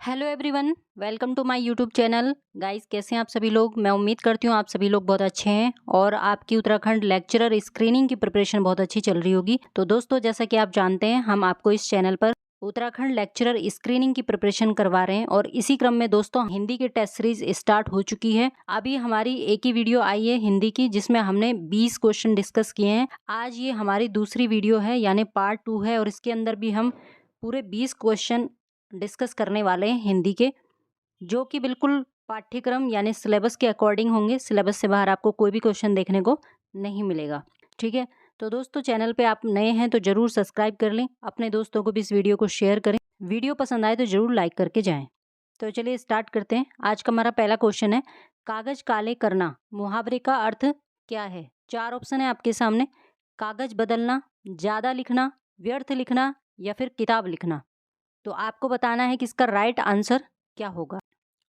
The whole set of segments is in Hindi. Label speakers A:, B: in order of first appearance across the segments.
A: Hello everyone, welcome to my YouTube channel. Guys, कैसे हैं आप सभी लोग। मैं उम्मीद करती हूँ आप सभी लोग बहुत अच्छे हैं और आपकी उत्तराखंड लेक्चरर स्क्रीनिंग की प्रिपरेशन बहुत अच्छी चल रही होगी। तो दोस्तों, जैसा कि आप जानते हैं, हम आपको इस चैनल पर उत्तराखंड लेक्चरर स्क्रीनिंग की प्रिपरेशन करवा रहे हैं और इसी क्रम में दोस्तों हिंदी की टेस्ट सीरीज स्टार्ट हो चुकी है। अभी हमारी एक ही वीडियो आई है हिंदी की, जिसमें हमने 20 क्वेश्चन डिस्कस किए हैं। आज ये हमारी दूसरी वीडियो है, यानी पार्ट 2 है, और इसके अंदर भी हम पूरे 20 क्वेश्चन डिस्कस करने वाले हैं हिंदी के, जो कि बिल्कुल पाठ्यक्रम यानी सिलेबस के अकॉर्डिंग होंगे। सिलेबस से बाहर आपको कोई भी क्वेश्चन देखने को नहीं मिलेगा। ठीक है, तो दोस्तों, चैनल पे आप नए हैं तो जरूर सब्सक्राइब कर लें, अपने दोस्तों को भी इस वीडियो को शेयर करें। वीडियो पसंद आए तो जरूर लाइक करके जाएं। तो चलिए स्टार्ट करते हैं। आज का हमारा पहला क्वेश्चन है, कागज काले करना मुहावरे का अर्थ क्या है। 4 ऑप्शन है आपके सामने। कागज बदलना, ज्यादा लिखना, व्यर्थ लिखना या फिर किताब लिखना। तो आपको बताना है कि इसका राइट आंसर क्या होगा,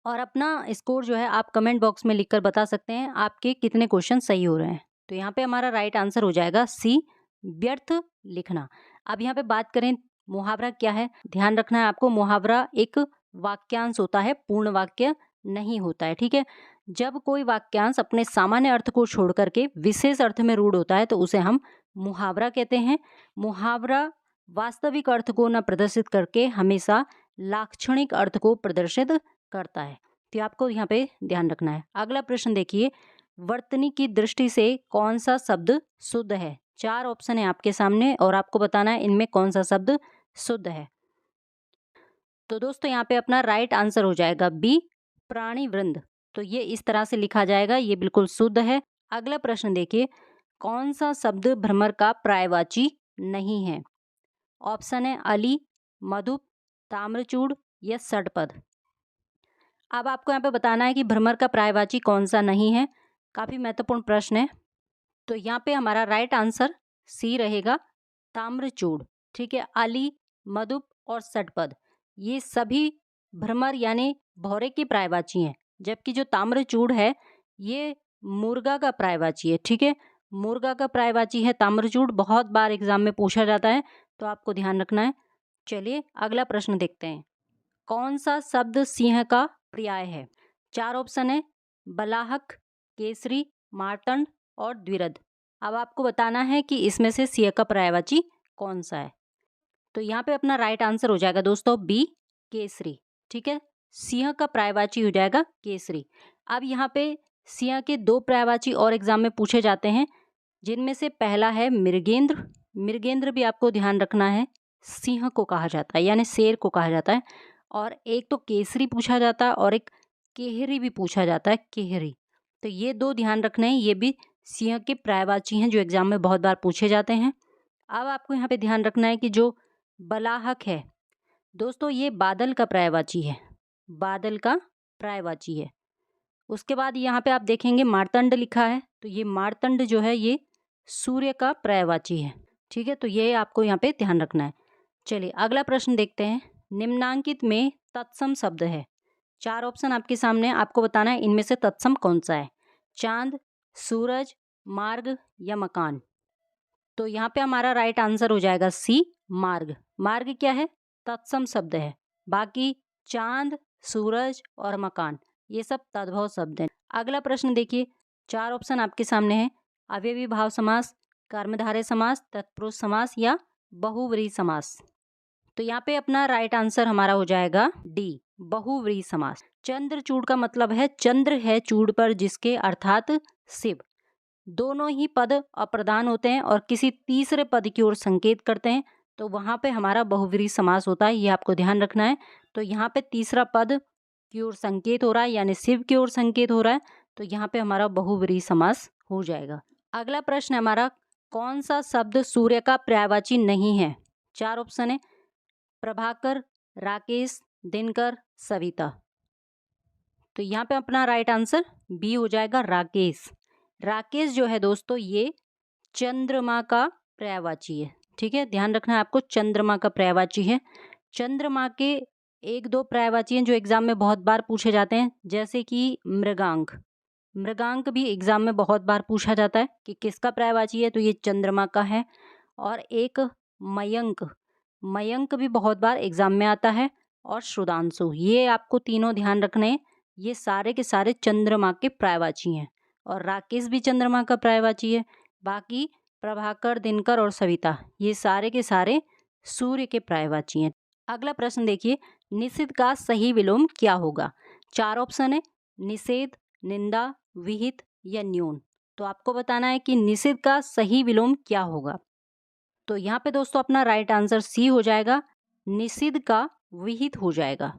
A: और अपना स्कोर जो है आप कमेंट बॉक्स में लिखकर बता सकते हैं आपके कितने क्वेश्चन सही हो रहे हैं। तो यहाँ पे हमारा राइट आंसर हो जाएगा सी, व्यर्थ लिखना। अब यहाँ पे बात करें मुहावरा क्या है। ध्यान रखना है आपको, मुहावरा एक वाक्यांश होता है, पूर्ण वाक्य नहीं होता है। ठीक है, जब कोई वाक्यांश अपने सामान्य अर्थ को छोड़ करके विशेष अर्थ में रूढ़ होता है तो उसे हम मुहावरा कहते हैं। मुहावरा वास्तविक अर्थ को न प्रदर्शित करके हमेशा लाक्षणिक अर्थ को प्रदर्शित करता है। तो आपको यहाँ पे ध्यान रखना है। अगला प्रश्न देखिए, वर्तनी की दृष्टि से कौन सा शब्द शुद्ध है। 4 ऑप्शन है आपके सामने और आपको बताना है इनमें कौन सा शब्द शुद्ध है। तो दोस्तों, यहाँ पे अपना राइट आंसर हो जाएगा बी, प्राणी वृंद। तो ये इस तरह से लिखा जाएगा, ये बिल्कुल शुद्ध है। अगला प्रश्न देखिए, कौन सा शब्द भ्रमर का पर्यायवाची नहीं है। ऑप्शन है अली, मधुप, ताम्रचूड़ या षटपद। अब आपको यहाँ पे बताना है कि भ्रमर का पर्यायवाची कौन सा नहीं है। काफी महत्वपूर्ण प्रश्न है। तो यहाँ पे हमारा राइट आंसर सी रहेगा, ताम्रचूड़। ठीक है, अली, मधुप और षटपद ये सभी भ्रमर यानी भौरे की पर्यायवाची हैं, जबकि जो ताम्रचूड़ है ये मुर्गा का पर्यायवाची है। ठीक है, मुर्गा का पर्यायवाची है ताम्रचूड़, बहुत बार एग्जाम में पूछा जाता है, तो आपको ध्यान रखना है। चलिए अगला प्रश्न देखते हैं, कौन सा शब्द सिंह का पर्याय है। 4 ऑप्शन है, बलाहक, केसरी, मार्तंड और द्विरद। अब आपको बताना है कि इसमें से सिंह का पर्यायवाची कौन सा है। तो यहाँ पे अपना राइट आंसर हो जाएगा दोस्तों बी, केसरी। ठीक है, सिंह का पर्यायवाची हो जाएगा केसरी। अब यहाँ पे सिंह के 2 पर्यायवाची और एग्जाम में पूछे जाते हैं, जिनमें से पहला है मृगेंद्र। मृगेंद्र भी आपको ध्यान रखना है, सिंह को कहा जाता है यानी शेर को कहा जाता है। और एक तो केसरी पूछा जाता है और एक केहरी भी पूछा जाता है, केहरी। तो ये 2 ध्यान रखने हैं, ये भी सिंह के पर्यायवाची हैं जो एग्जाम में बहुत बार पूछे जाते हैं। अब आपको यहाँ पे ध्यान रखना है कि जो बलाहक है दोस्तों, ये बादल का पर्यायवाची है, बादल का पर्यायवाची है। उसके बाद यहाँ पे आप देखेंगे मार्तंड लिखा है, तो ये मार्तंड जो है ये सूर्य का पर्यायवाची है। ठीक है, तो ये आपको यहाँ पे ध्यान रखना है। चलिए अगला प्रश्न देखते हैं, निम्नांकित में तत्सम शब्द है। 4 ऑप्शन आपके सामने, आपको बताना है इनमें से तत्सम कौन सा है। चांद, सूरज, मार्ग या मकान। तो यहाँ पे हमारा राइट आंसर हो जाएगा सी, मार्ग। मार्ग क्या है, तत्सम शब्द है। बाकी चांद, सूरज और मकान ये सब तद्भव शब्द हैं। अगला प्रश्न देखिए, 4 ऑप्शन आपके सामने है, अव्ययी भाव समास, कर्मधारय समास, तत्पुरुष समास या बहुव्रीहि समास। तो यहाँ पे अपना राइट आंसर हमारा हो जाएगा डी, बहुव्रीहि समास। चंद्रचूड़ का मतलब है चंद्र है चूड़ पर जिसके, अर्थात शिव। दोनों ही पद अप्रधान होते हैं और किसी तीसरे पद की ओर संकेत करते हैं, तो वहां पे हमारा बहुव्रीहि समास होता है, ये आपको ध्यान रखना है। तो यहाँ पे तीसरा पद की ओर संकेत हो रहा है यानी शिव की ओर संकेत हो रहा है, तो यहाँ पे हमारा बहुव्रीहि समास हो जाएगा। अगला प्रश्न हमारा, कौन सा शब्द सूर्य का पर्यायवाची नहीं है। 4 ऑप्शन है, प्रभाकर, राकेश, दिनकर, सविता। तो यहाँ पे अपना राइट आंसर बी हो जाएगा, राकेश। राकेश जो है दोस्तों ये चंद्रमा का पर्यायवाची है। ठीक है, ध्यान रखना है आपको, चंद्रमा का पर्यायवाची है। चंद्रमा के 1-2 पर्यायवाची हैं जो एग्जाम में बहुत बार पूछे जाते हैं, जैसे कि मृगांक। मृगांक भी एग्जाम में बहुत बार पूछा जाता है कि किसका पर्यायवाची है, तो ये चंद्रमा का है। और एक मयंक, मयंक भी बहुत बार एग्जाम में आता है। और श्रुधांशु, ये आपको तीनों ध्यान रखने हैं। ये सारे के सारे चंद्रमा के पर्यायवाची हैं और राकेश भी चंद्रमा का पर्यायवाची है। बाकी प्रभाकर, दिनकर और सविता ये सारे के सारे सूर्य के पर्यायवाची हैं। अगला प्रश्न देखिए, निषिद्ध का सही विलोम क्या होगा? 4 ऑप्शन है, निषेध, निंदा, विहित या न्यून। तो आपको बताना है कि निषिद्ध का सही विलोम क्या होगा। तो यहाँ पे दोस्तों अपना राइट आंसर सी हो जाएगा, निषिद्ध का विहित हो जाएगा।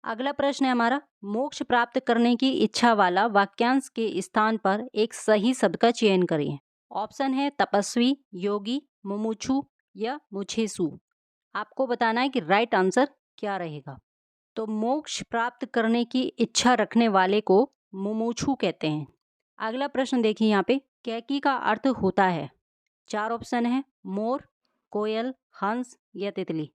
A: अगला प्रश्न है हमारा, मोक्ष प्राप्त करने की इच्छा वाला वाक्यांश के स्थान पर एक सही शब्द का चयन करिए। ऑप्शन है तपस्वी, योगी, मुमुक्षु या मुछेसु। आपको बताना है कि राइट आंसर क्या रहेगा। तो मोक्ष प्राप्त करने की इच्छा रखने वाले को मुमुक्षु कहते हैं। अगला प्रश्न देखिए, यहाँ पे कैकी का अर्थ होता है। 4 ऑप्शन है, मोर, कोयल, हंस या तितली।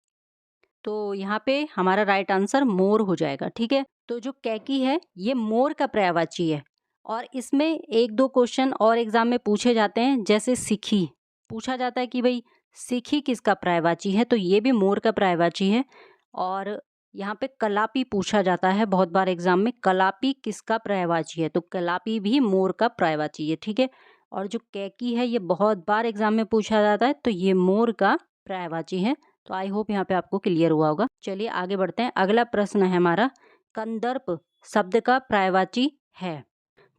A: तो यहाँ पे हमारा राइट आंसर मोर हो जाएगा। ठीक है, तो जो कैकी है ये मोर का पर्यायवाची है और इसमें 1-2 क्वेश्चन और एग्जाम में पूछे जाते हैं। जैसे सिखी पूछा जाता है कि भाई सिखी किसका पर्यायवाची है, तो ये भी मोर का पर्यायवाची है। और यहाँ पे कलापी पूछा जाता है बहुत बार एग्जाम में, कलापी किसका पर्यायवाची है, तो कलापी भी मोर का पर्यायवाची है। ठीक है, और जो कैकी है ये बहुत बार एग्जाम में पूछा जाता है, तो ये मोर का पर्यायवाची है। तो आई होप यहाँ पे आपको क्लियर हुआ होगा। चलिए आगे बढ़ते हैं। अगला प्रश्न है हमारा, कंदर्प शब्द का पर्यायवाची है।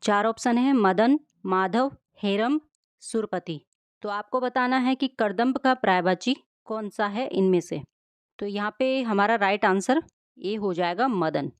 A: 4 ऑप्शन है, मदन, माधव, हेरम, सुरपति। तो आपको बताना है कि करदम्ब का पर्यायवाची कौन सा है इनमें से। तो यहाँ पे हमारा राइट आंसर ए हो जाएगा, मदन।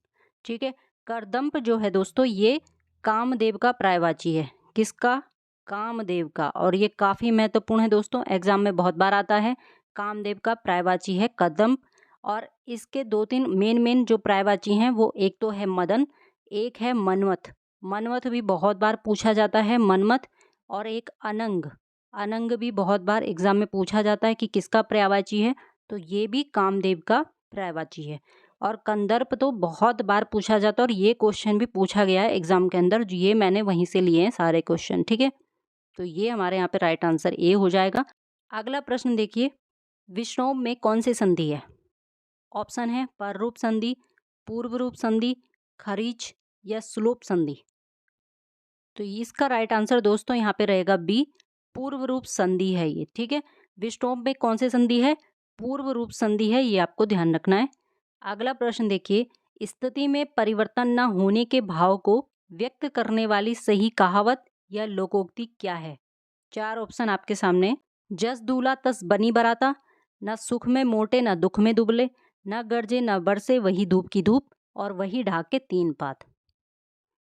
A: ठीक है, करदम्ब जो है दोस्तों ये कामदेव का पर्यायवाची है। किसका? कामदेव का। और ये काफी महत्वपूर्ण है दोस्तों, एग्जाम में बहुत बार आता है। कामदेव का पर्यायवाची है कदम्ब। और इसके 2-3 मेन जो पर्यायवाची हैं वो एक तो है मदन, एक है मनमथ। मनमथ भी बहुत बार पूछा जाता है, मनमथ। और एक अनंग, अनंग भी बहुत बार एग्जाम में पूछा जाता है कि किसका पर्यायवाची है, तो ये भी कामदेव का पर्यायवाची है। और कंदर्प तो बहुत बार पूछा जाता है और ये क्वेश्चन भी पूछा गया है एग्जाम के अंदर, ये मैंने वहीं से लिए हैं सारे क्वेश्चन। ठीक है, तो ये हमारे यहाँ पे राइट आंसर ए हो जाएगा। अगला प्रश्न देखिए, विश्रोम में कौन सी संधि है? ऑप्शन है पररूप संधि, पूर्व रूप संधि, खरीच या श्लोप संधि। तो इसका राइट आंसर दोस्तों यहाँ पे रहेगा बी, पूर्व रूप संधि है ये। ठीक है, विश्रोम में कौन सी संधि है? पूर्व रूप संधि है, ये आपको ध्यान रखना है। अगला प्रश्न देखिए, स्थिति में परिवर्तन न होने के भाव को व्यक्त करने वाली सही कहावत या लोकोक्ति क्या है? 4 ऑप्शन आपके सामने, जस दूल्हा तस बनी बराता, न सुख में मोटे न दुख में दुबले, न गरजे न बरसे वही धूप की धूप, और वही ढाक के 3 पात।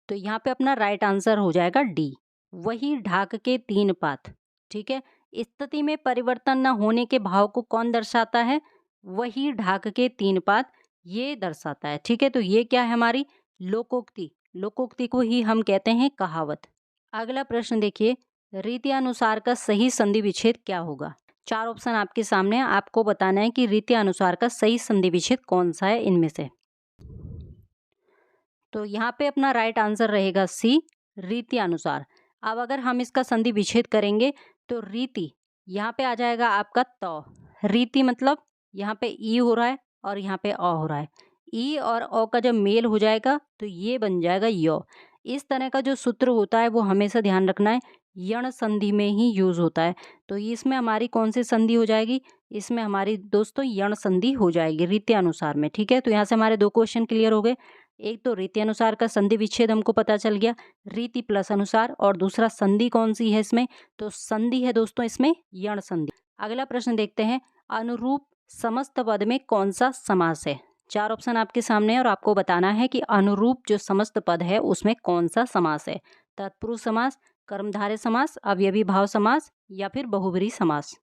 A: तो यहाँ पे अपना राइट आंसर हो जाएगा डी, वही ढाक के 3 पात। ठीक है, स्थिति में परिवर्तन न होने के भाव को कौन दर्शाता है? वही ढाक के 3 पात ये दर्शाता है। ठीक है, तो ये क्या है? हमारी लोकोक्ति। लोकोक्ति को ही हम कहते हैं कहावत। अगला प्रश्न देखिए, रीति अनुसार का सही संधि विच्छेद क्या होगा? 4 ऑप्शन आपके सामने है, आपको बताना है कि रीति अनुसार का सही संधि विच्छेद कौन सा है इनमें से। तो यहाँ पे अपना राइट आंसर रहेगा सी, रीति अनुसार। अब अगर हम इसका संधि विच्छेद करेंगे तो रीति यहाँ पे आ जाएगा आपका त। रीति मतलब यहाँ पे ई हो रहा है और यहाँ पे अ हो रहा है। ई और अ का जब मेल हो जाएगा तो ये बन जाएगा य। इस तरह का जो सूत्र होता है वो हमेशा ध्यान रखना है, यण संधि में ही यूज होता है। तो इसमें हमारी कौन सी संधि हो जाएगी? इसमें हमारी दोस्तों यण संधि हो जाएगी रीति अनुसार में। ठीक है, तो यहाँ से हमारे 2 क्वेश्चन क्लियर हो गए। एक तो रीति अनुसार का संधि विच्छेद हमको पता चल गया, रीति प्लस अनुसार, और दूसरा संधि कौन सी है इसमें? तो संधि है दोस्तों इसमें यण संधि। अगला प्रश्न देखते हैं, अनुरूप समस्त पद में कौन सा समास है? 4 ऑप्शन आपके सामने है और आपको बताना है कि अनुरूप जो समस्त पद है उसमें कौन सा समास है। तत्पुरुष समास, कर्मधारय समास, अवयवी भाव समास या फिर बहुब्रीहि समास।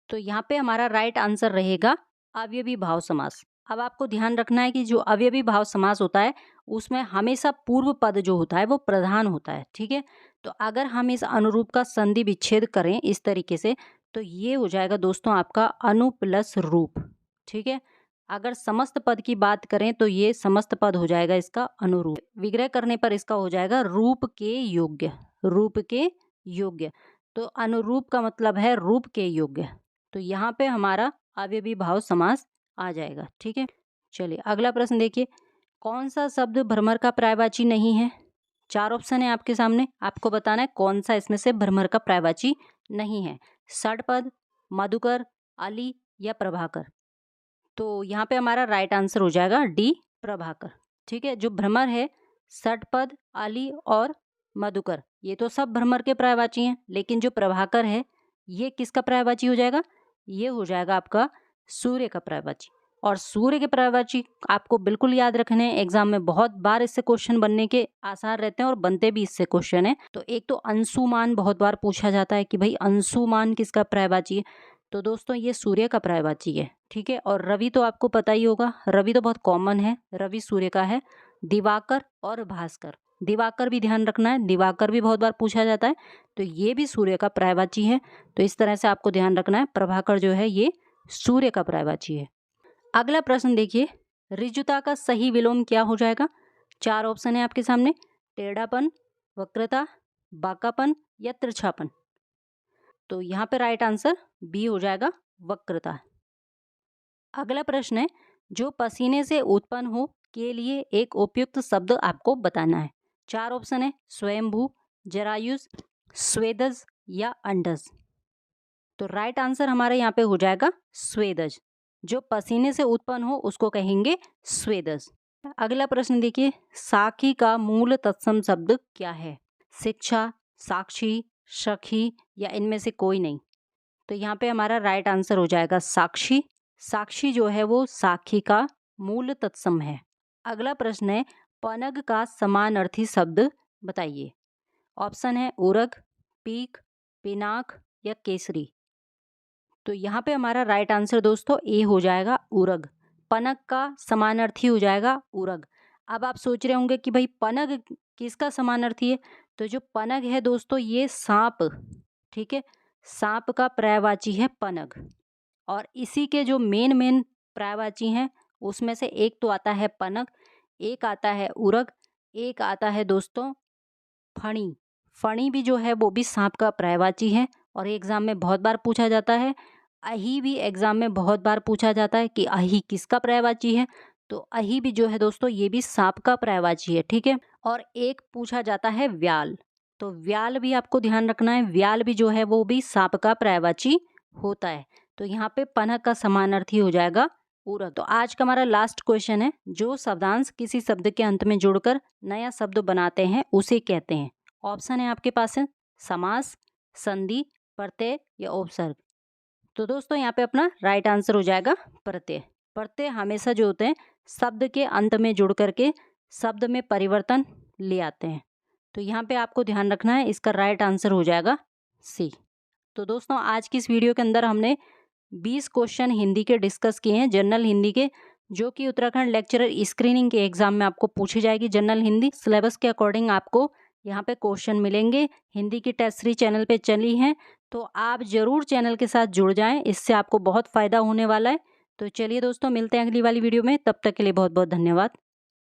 A: तो यहाँ पे हमारा राइट आंसर रहेगा अवयवी भाव समास। अब आपको ध्यान रखना है कि जो अवयवी भाव समास होता है उसमें हमेशा पूर्व पद जो होता है वो प्रधान होता है। ठीक है, तो अगर हम इस अनुरूप का संधि विच्छेद करें इस तरीके से तो ये हो जाएगा दोस्तों आपका अनु प्लस रूप। ठीक है, अगर समस्त पद की बात करें तो ये समस्त पद हो जाएगा इसका अनुरूप। विग्रह करने पर इसका हो जाएगा रूप के योग्य, रूप के योग्य। तो अनुरूप का मतलब है रूप के योग्य। तो यहाँ पे हमारा अवयवी भाव समास आ जाएगा। ठीक है, चलिए अगला प्रश्न देखिए, कौन सा शब्द भ्रमर का पर्यायवाची नहीं है? 4 ऑप्शन है आपके सामने, आपको बताना है कौन सा इसमें से भ्रमर का पर्यायवाची नहीं है। षडपद, मधुकर, अली या प्रभाकर। तो यहाँ पे हमारा राइट आंसर हो जाएगा डी, प्रभाकर। ठीक है, जो भ्रमर है षडपद, अली और मधुकर ये तो सब भ्रमर के पर्यायवाची हैं, लेकिन जो प्रभाकर है ये किसका पर्यायवाची हो जाएगा? ये हो जाएगा आपका सूर्य का पर्यायवाची। और सूर्य के पर्यायवाची आपको बिल्कुल याद रखने हैं, एग्जाम में बहुत बार इससे क्वेश्चन बनने के आसार रहते हैं और बनते भी इससे क्वेश्चन है। तो एक तो अंशुमान बहुत बार पूछा जाता है कि भाई अंशुमान किसका पर्यायवाची है, तो दोस्तों ये सूर्य का पर्यायवाची है। ठीक है, और रवि तो आपको पता ही होगा, रवि तो बहुत कॉमन है, रवि सूर्य का है। दिवाकर और भास्कर, दिवाकर भी ध्यान रखना है, दिवाकर भी बहुत बार पूछा जाता है, तो ये भी सूर्य का पर्यायवाची है। तो इस तरह से आपको ध्यान रखना है, प्रभाकर जो है ये सूर्य का पर्यायवाची है। अगला प्रश्न देखिए, ऋजुता का सही विलोम क्या हो जाएगा? 4 ऑप्शन है आपके सामने, टेढ़ापन, वक्रता, बांकापन या तिरछापन। तो यहाँ पे राइट आंसर बी हो जाएगा, वक्रता। अगला प्रश्न है, जो पसीने से उत्पन्न हो के लिए एक उपयुक्त शब्द आपको बताना है। 4 ऑप्शन है, स्वयंभू, जरायुज, स्वेदज या अंडज। तो राइट आंसर हमारा यहाँ पे हो जाएगा स्वेदज। जो पसीने से उत्पन्न हो उसको कहेंगे स्वेदज। अगला प्रश्न देखिए, साखी का मूल तत्सम शब्द क्या है? शिक्षा, साक्षी, सखी या इनमें से कोई नहीं। तो यहाँ पे हमारा राइट आंसर हो जाएगा साक्षी। साक्षी जो है वो साखी का मूल तत्सम है। अगला प्रश्न है, पनग का समानार्थी शब्द बताइए। ऑप्शन है उरग, पीक, पिनाक या केसरी। तो यहाँ पे हमारा राइट आंसर दोस्तों ए हो जाएगा, उरग। पनग का समानार्थी हो जाएगा उरग। अब आप सोच रहे होंगे कि भाई पनग किसका समानार्थी है? तो जो पनग है दोस्तों ये सांप, ठीक है, सांप का पर्यायवाची है पनग। और इसी के जो मेन पर्यायवाची हैं उसमें से एक तो आता है पनग, एक आता है उरग, एक आता है दोस्तों फणी। फणी भी जो है वो भी सांप का पर्यायवाची है और एग्जाम में बहुत बार पूछा जाता है। अही भी एग्जाम में बहुत बार पूछा जाता है कि अही किसका पर्यायवाची है? तो अही भी जो है दोस्तों ये भी सांप का पर्यायवाची है। ठीक है, और एक पूछा जाता है व्याल। तो व्याल भी आपको ध्यान रखना है, व्याल भी जो है वो भी सांप का पर्यायवाची होता है। तो यहाँ पे पनग का समानार्थी हो जाएगा उरग। तो आज का हमारा लास्ट क्वेश्चन है, जो शब्दांश किसी शब्द के अंत में जुड़कर नया शब्द बनाते हैं उसे कहते हैं। ऑप्शन है आपके पास है समास, संधि, प्रत्यय या उपसर्ग। तो दोस्तों यहाँ पे अपना राइट आंसर हो जाएगा प्रत्यय। प्रत्यय हमेशा जो होते हैं शब्द के अंत में जुड़ करके शब्द में परिवर्तन ले आते हैं। तो यहाँ पे आपको ध्यान रखना है, इसका राइट आंसर हो जाएगा सी। तो दोस्तों आज की इस वीडियो के अंदर हमने 20 क्वेश्चन हिंदी के डिस्कस किए हैं, जनरल हिंदी के, जो कि उत्तराखंड लेक्चरर स्क्रीनिंग के एग्जाम में आपको पूछी जाएगी। जनरल हिंदी सिलेबस के अकॉर्डिंग आपको यहाँ पे क्वेश्चन मिलेंगे। हिंदी की टेस्ट सीरीज चैनल पे चली है, तो आप जरूर चैनल के साथ जुड़ जाएं, इससे आपको बहुत फायदा होने वाला है। तो चलिए दोस्तों मिलते हैं अगली वाली वीडियो में, तब तक के लिए बहुत बहुत धन्यवाद।